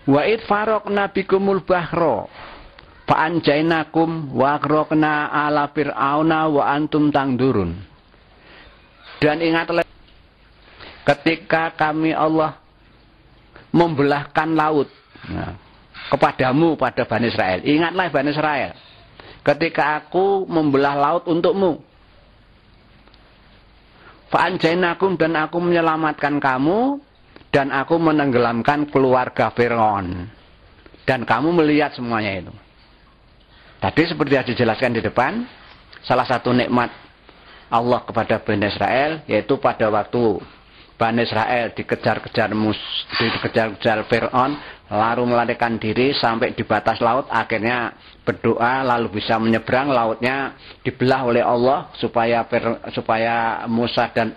Wa id faraqna bikumul bahra fa anjainakum wa aghraqna ala fir'auna wa antum tangdurun. Dan ingatlah ketika kami Allah membelahkan laut kepadamu pada Bani Israel. Ingatlah Bani Israel ketika aku membelah laut untukmu. Fa anjainakum, dan aku menyelamatkan kamu, dan aku menenggelamkan keluarga Fir'aun. Dan kamu melihat semuanya itu. Tadi seperti yang dijelaskan di depan, salah satu nikmat Allah kepada Bani Israel, yaitu pada waktu Bani Israel dikejar-kejar Fir'aun, lalu melarikan diri sampai di batas laut, akhirnya berdoa lalu bisa menyeberang, lautnya dibelah oleh Allah supaya Musa dan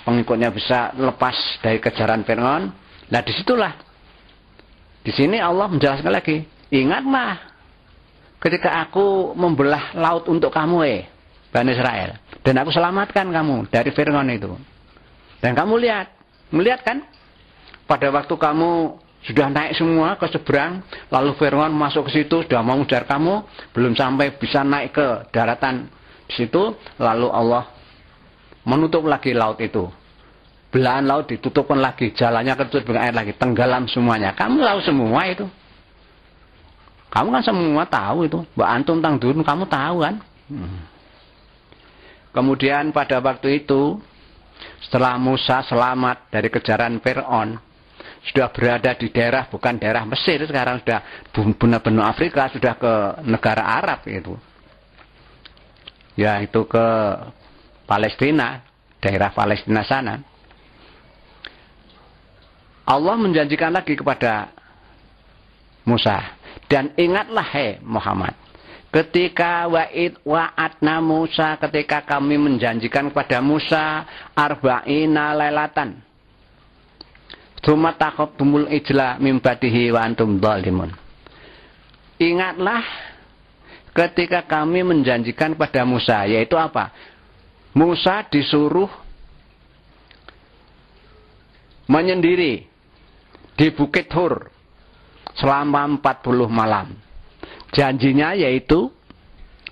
pengikutnya bisa lepas dari kejaran Fir'aun. Nah disitulah, di sini Allah menjelaskan lagi, ingatlah ketika aku membelah laut untuk kamu Bani Israel, dan aku selamatkan kamu dari Fir'aun itu. Dan kamu melihat kan, pada waktu kamu sudah naik semua ke seberang, lalu Fir'aun masuk ke situ, sudah mau mengejar kamu, belum sampai bisa naik ke daratan di situ, lalu Allah menutup lagi laut itu. Belahan laut ditutupkan lagi, jalannya ketutup dengan air lagi, tenggelam semuanya. Kamu tahu semua itu. Kamu kan semua tahu itu. Mbak antum tangdurun, kamu tahu kan. Kemudian pada waktu itu, setelah Musa selamat dari kejaran Fir'aun, sudah berada di daerah, bukan daerah Mesir, sekarang sudah benua Afrika, sudah ke negara Arab itu. Ya, itu ke Palestina, daerah Palestina sana. Allah menjanjikan lagi kepada Musa, dan ingatlah Muhammad, ketika wa'adna Musa, ketika kami menjanjikan kepada Musa arba'ina lailatan tsumma taqabtumul ijla min ba'dihi wa antum dzalimun. Ingatlah ketika kami menjanjikan kepada Musa, yaitu apa? Musa disuruh menyendiri di Bukit Hur selama 40 malam. Janjinya yaitu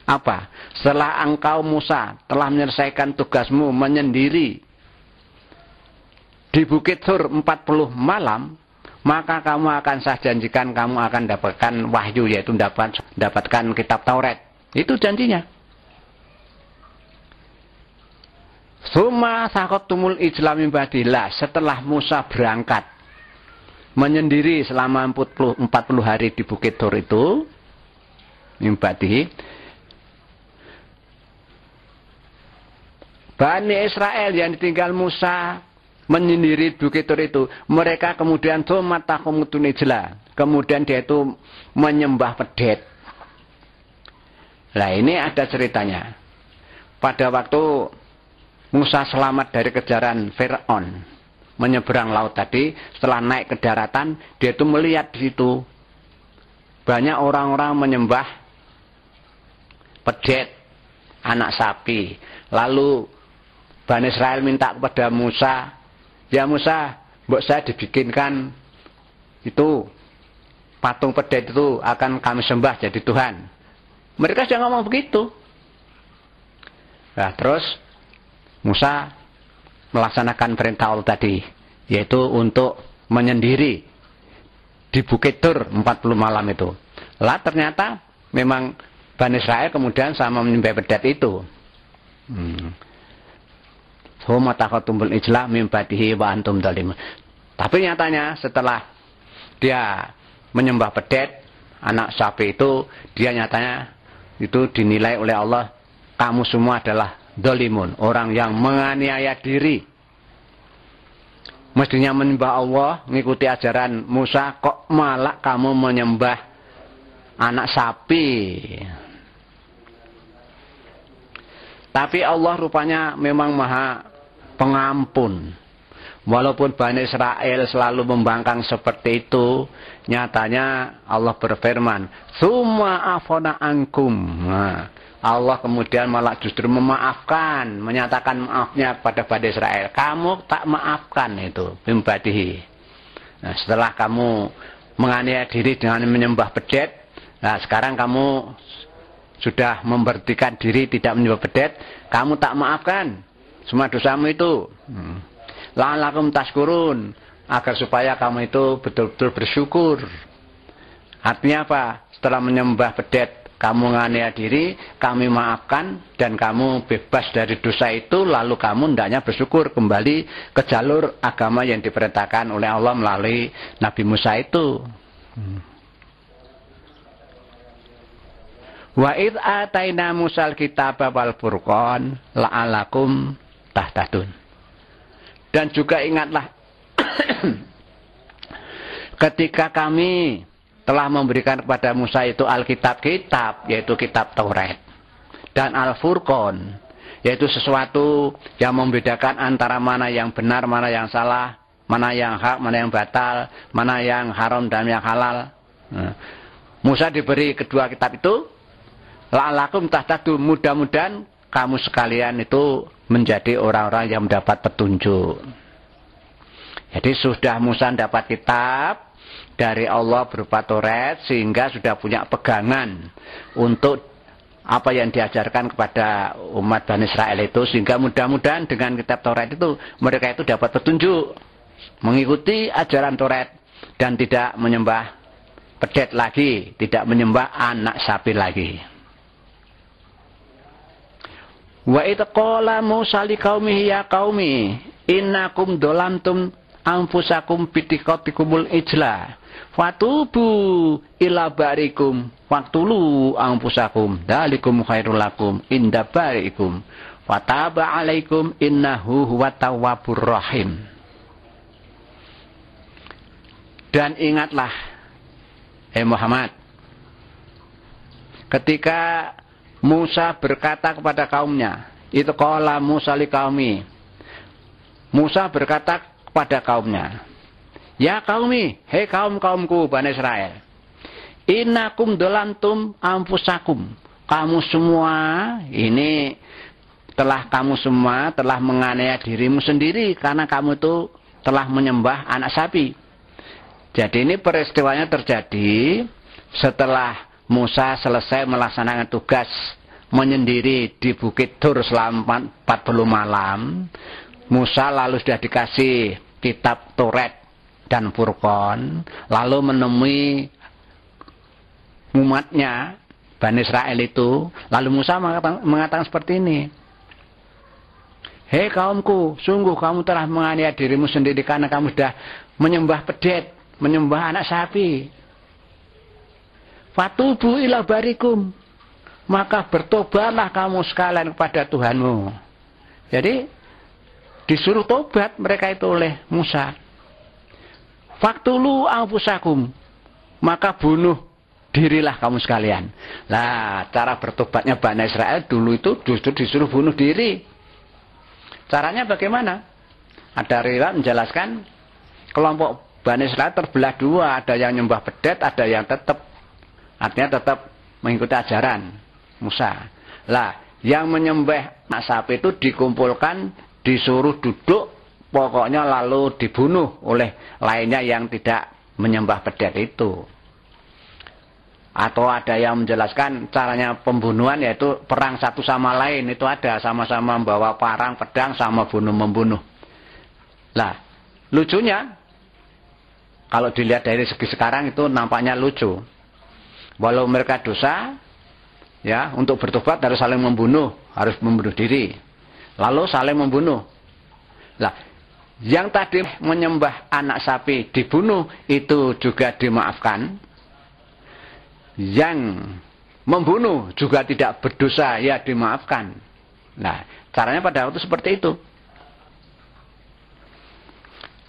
apa? Setelah engkau Musa telah menyelesaikan tugasmu menyendiri di Bukit Hur 40 malam, maka kamu akan saya janjikan kamu akan dapatkan wahyu, yaitu dapatkan kitab Taurat. Itu janjinya. Suma sakottumul ijla min ba'dillah, setelah Musa berangkat menyendiri selama 40 hari di Bukit Hur itu, min ba'dihi, Bani Israel yang ditinggal Musa menyendiri Bukit Hur itu, mereka kemudian kemudian dia itu menyembah pedet. Nah ini ada ceritanya. Pada waktu Musa selamat dari kejaran Fir'aun, menyeberang laut tadi, setelah naik ke daratan, dia itu melihat di situ banyak orang-orang menyembah pedet, anak sapi. Lalu Bani Israel minta kepada Musa, ya Musa, mbok saya dibikinkan itu patung pedet itu akan kami sembah jadi Tuhan. Mereka sudah ngomong begitu. Nah terus Musa melaksanakan perintah Allah tadi, yaitu untuk menyendiri di Bukit Hur 40 malam itu. Lah ternyata memang Bani Israel kemudian sama menyembah pedet itu. Huma taqatumul ijla min ba'dihi wa antum dzalimun. Tapi nyatanya setelah dia menyembah pedet, anak sapi itu, dia nyatanya itu dinilai oleh Allah, kamu semua adalah dzalimun, orang yang menganiaya diri. Mestinya menyembah Allah, mengikuti ajaran Musa, kok malah kamu menyembah anak sapi. Tapi Allah rupanya memang maha pengampun. Walaupun Bani Israel selalu membangkang seperti itu, nyatanya Allah berfirman, "Tsumma afana ankum." Nah, Allah kemudian malah justru memaafkan, menyatakan maafnya pada Bani Israel. Kamu tak maafkan itu, bimbadihi. Nah, setelah kamu menganiaya diri dengan menyembah pedet. Nah, sekarang kamu sudah memberhentikan diri tidak menyembah pedet, kamu tak maafkan semua dosamu itu. La'allakum tashkurun, agar supaya kamu itu betul-betul bersyukur. Artinya apa? Setelah menyembah pedet, kamu menganiaya diri, kami maafkan, dan kamu bebas dari dosa itu, lalu kamu hendaknya bersyukur kembali ke jalur agama yang diperintahkan oleh Allah melalui Nabi Musa itu. Wa id ataina Musal kitaba wal furqan la'alakum tahtadun. Dan juga ingatlah ketika kami telah memberikan kepada Musa itu Alkitab-kitab, yaitu kitab Taurat, dan Al-Furqan, yaitu sesuatu yang membedakan antara mana yang benar, mana yang salah, mana yang hak, mana yang batal, mana yang haram dan yang halal. Musa diberi kedua kitab itu, la'alakum tahtadun, mudah-mudahan kamu sekalian itu menjadi orang-orang yang mendapat petunjuk. Jadi sudah Musa dapat kitab dari Allah berupa Taurat, sehingga sudah punya pegangan untuk apa yang diajarkan kepada umat Bani Israel itu, sehingga mudah-mudahan dengan kitab Taurat itu mereka itu dapat petunjuk, mengikuti ajaran Taurat, dan tidak menyembah pedet lagi, tidak menyembah anak sapi lagi. Wa idh qala Musa liqaumihi ya qaumi innakum dolamtum anfusakum bitikatikumul ijla fatubu ila barikum waqtulu anfusakum dalikum khairul lakum inda barikum fataba alaikum innahu huwat tawwabur rahim. Dan ingatlah Muhammad, ketika Musa berkata kepada kaumnya, itu qala Musa liqaumi, Musa berkata kepada kaumnya, ya qaumi, hei kaum-kaumku Bani Israel, innakum dolantum anfusakum, kamu semua ini kamu semua telah menganiaya dirimu sendiri karena kamu itu telah menyembah anak sapi. Jadi ini peristiwanya terjadi setelah Musa selesai melaksanakan tugas menyendiri di Bukit Tur selama 40 malam. Musa lalu sudah dikasih kitab Taurat dan Furqan, lalu menemui umatnya Bani Israel itu, lalu Musa mengatakan seperti ini, hei kaumku, sungguh kamu telah menganiaya dirimu sendiri karena kamu sudah menyembah pedet, menyembah anak sapi. Fatubu ila barikum, maka bertobatlah kamu sekalian kepada Tuhanmu. Jadi disuruh tobat mereka itu oleh Musa. Faktulu anfusakum, maka bunuh dirilah kamu sekalian. Nah, cara bertobatnya Bani Israel dulu itu justru disuruh bunuh diri. Caranya bagaimana? Ada riwayat menjelaskan kelompok Bani Israel terbelah dua, ada yang nyembah pedet, ada yang tetap, artinya tetap mengikuti ajaran Musa. Lah, yang menyembah anak sapi itu dikumpulkan, disuruh duduk, pokoknya lalu dibunuh oleh lainnya yang tidak menyembah pedet itu. Atau ada yang menjelaskan caranya pembunuhan yaitu perang satu sama lain, itu ada sama-sama membawa parang, pedang, sama bunuh-membunuh. Lah, lucunya kalau dilihat dari segi sekarang itu nampaknya lucu. Walau mereka dosa, ya, untuk bertobat harus saling membunuh, harus membunuh diri, lalu saling membunuh. Lah, yang tadi menyembah anak sapi dibunuh itu juga dimaafkan. Yang membunuh juga tidak berdosa, ya dimaafkan. Nah, caranya pada waktu seperti itu.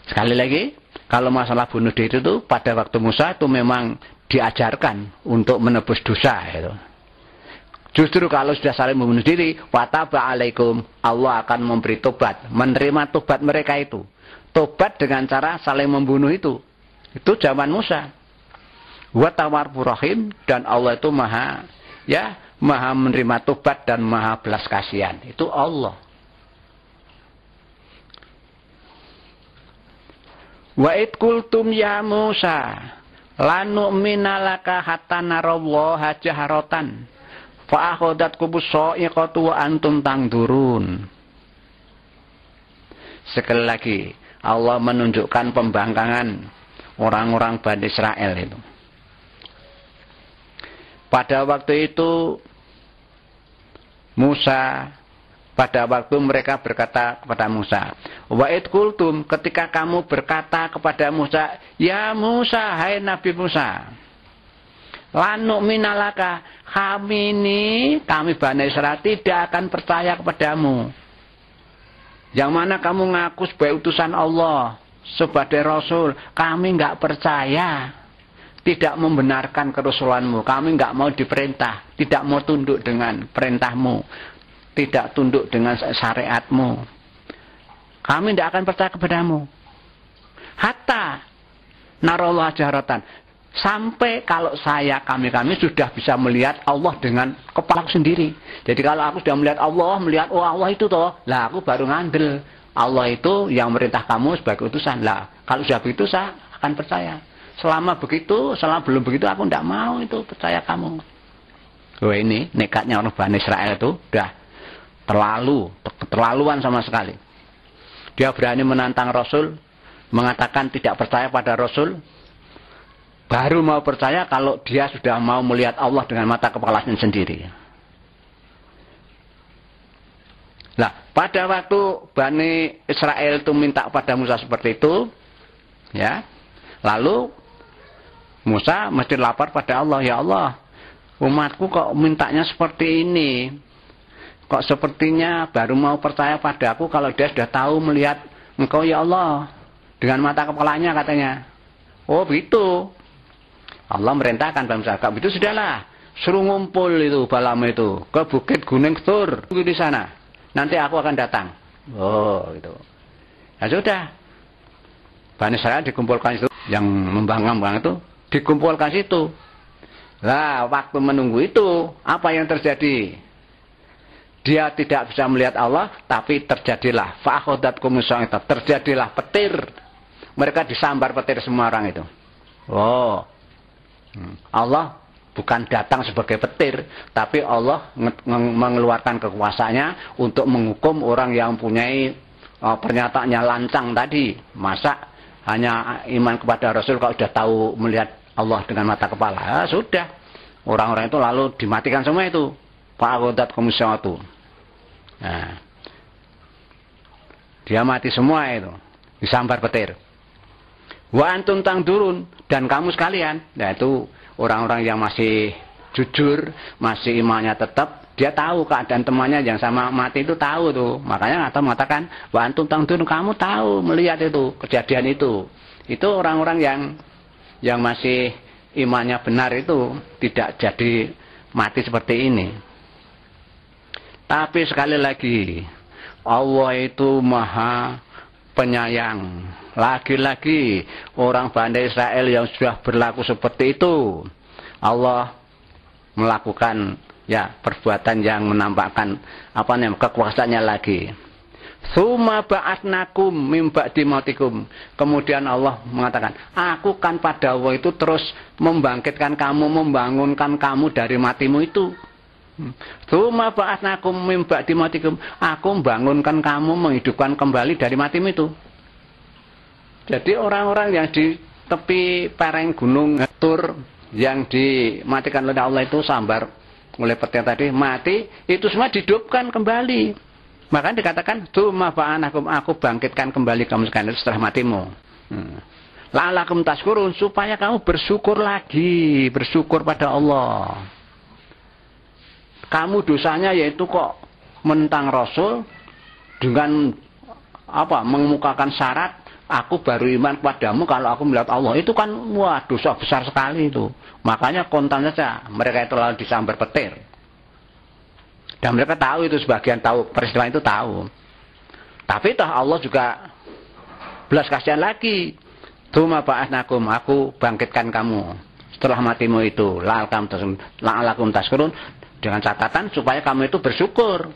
Sekali lagi, kalau masalah bunuh diri itu pada waktu Musa itu memang diajarkan untuk menebus dosa itu. Justru kalau sudah saling membunuh diri, wataba alaikum, Allah akan memberi tobat, menerima tobat mereka itu. Tobat dengan cara saling membunuh itu zaman Musa. Wa tawwabur rahim, dan Allah itu maha menerima tobat dan maha belas kasihan. Itu Allah. Wa id qultum ya Musa lanu minalaka hatta narallaha jaharatan fa akhadatkum sa'iqatu wa antum tangdurun. Sekali lagi Allah menunjukkan pembangkangan orang-orang Bani Israel itu. Pada waktu itu pada waktu mereka berkata kepada Musa, wa id qultum, ketika kamu berkata kepada Musa, ya Musa, hai Nabi Musa, lanu minalaka, kami Bani Israel tidak akan percaya kepadamu. Yang mana kamu ngaku sebagai utusan Allah, sebagai Rasul, kami nggak percaya, tidak membenarkan kerasulanmu, kami nggak mau diperintah, tidak mau tunduk dengan perintahmu, tidak tunduk dengan syariatmu, kami tidak akan percaya kepadamu. Hatta narallah jaharatan, sampai kalau kami sudah bisa melihat Allah dengan kepala sendiri. Jadi kalau aku sudah melihat oh Allah itu toh, lah aku baru ngandel Allah itu yang merintah kamu sebagai utusan. Lah kalau sudah begitu saya akan percaya. Selama belum begitu aku tidak mau itu percaya kamu. Wah, ini nekatnya orang Bani Israel itu udah terlaluan sama sekali. Dia berani menantang Rasul, mengatakan tidak percaya pada Rasul. Baru mau percaya kalau dia sudah mau melihat Allah dengan mata kepalanya sendiri. Nah, pada waktu Bani Israel itu minta pada Musa seperti itu, ya, lalu Musa mesti lapor pada Allah, ya Allah, umatku kok mintanya seperti ini, kok sepertinya baru mau percaya padaku kalau dia sudah tahu melihat engkau ya Allah dengan mata kepalanya katanya. Oh begitu. Allah merintahkan Bani Musa, itu sudahlah, suruh ngumpul itu Balaam itu ke bukit Gunung Tur di sana. Nanti aku akan datang. Oh, gitu. Ya sudah. Bani Israel dikumpulkan itu, yang membangkang itu dikumpulkan situ. Lah, waktu menunggu itu, apa yang terjadi? Dia tidak bisa melihat Allah, tapi terjadilah fa'akhadatkum musa'ita, terjadilah petir. Mereka disambar petir semua orang itu. Oh. Allah bukan datang sebagai petir, tapi Allah mengeluarkan kekuasaannya untuk menghukum orang yang mempunyai pernyataannya lancang tadi. Masa hanya iman kepada Rasul kalau sudah tahu melihat Allah dengan mata kepala? Ya, sudah. Orang-orang itu lalu dimatikan semua itu. Fa'akodat komisyatu. Nah, dia mati semua itu. Disambar petir. Wa antum tangdurun, dan kamu sekalian, yaitu orang-orang yang masih jujur, masih imannya tetap, dia tahu keadaan temannya yang sama mati itu tahu tuh. Makanya atau mengatakan wa antum tangdurun, kamu tahu melihat itu kejadian itu. Itu orang-orang yang masih imannya benar itu tidak jadi mati seperti ini. Tapi sekali lagi Allah itu Maha Penyayang. Lagi-lagi orang Bani Israel yang sudah berlaku seperti itu, Allah melakukan ya perbuatan yang menampakkan kekuasaannya lagi. Tsumma ba'atsnakum mim ba'di mautikum. Kemudian Allah mengatakan, aku kan pada waktu itu terus membangkitkan kamu, membangunkan kamu dari matimu itu. Tsumma ba'atsnakum mim ba'di mautikum. Aku membangunkan kamu, menghidupkan kembali dari matimu itu. Jadi orang-orang yang di tepi lereng gunung Tur yang dimatikan oleh Allah itu sambar oleh petir tadi, mati, itu semua dihidupkan kembali. Makanya dikatakan, tsumma ba'atsnakum, aku bangkitkan kembali kamu sekalian setelah matimu. La'allakum tashkurun, supaya kamu bersyukur lagi, bersyukur pada Allah. Kamu dosanya yaitu kok menentang Rasul dengan mengemukakan syarat, aku baru iman kepadamu kalau aku melihat Allah. Itu kan wah dosa besar sekali itu. Makanya kontan saja mereka itu lalu disambar petir. Dan mereka tahu itu, sebagian tahu peristiwa itu tahu. Tapi toh Allah juga belas kasihan lagi. Tsumma ba'atsnakum, aku bangkitkan kamu setelah matimu itu. La'allakum tashkurun, dengan catatan supaya kamu itu bersyukur.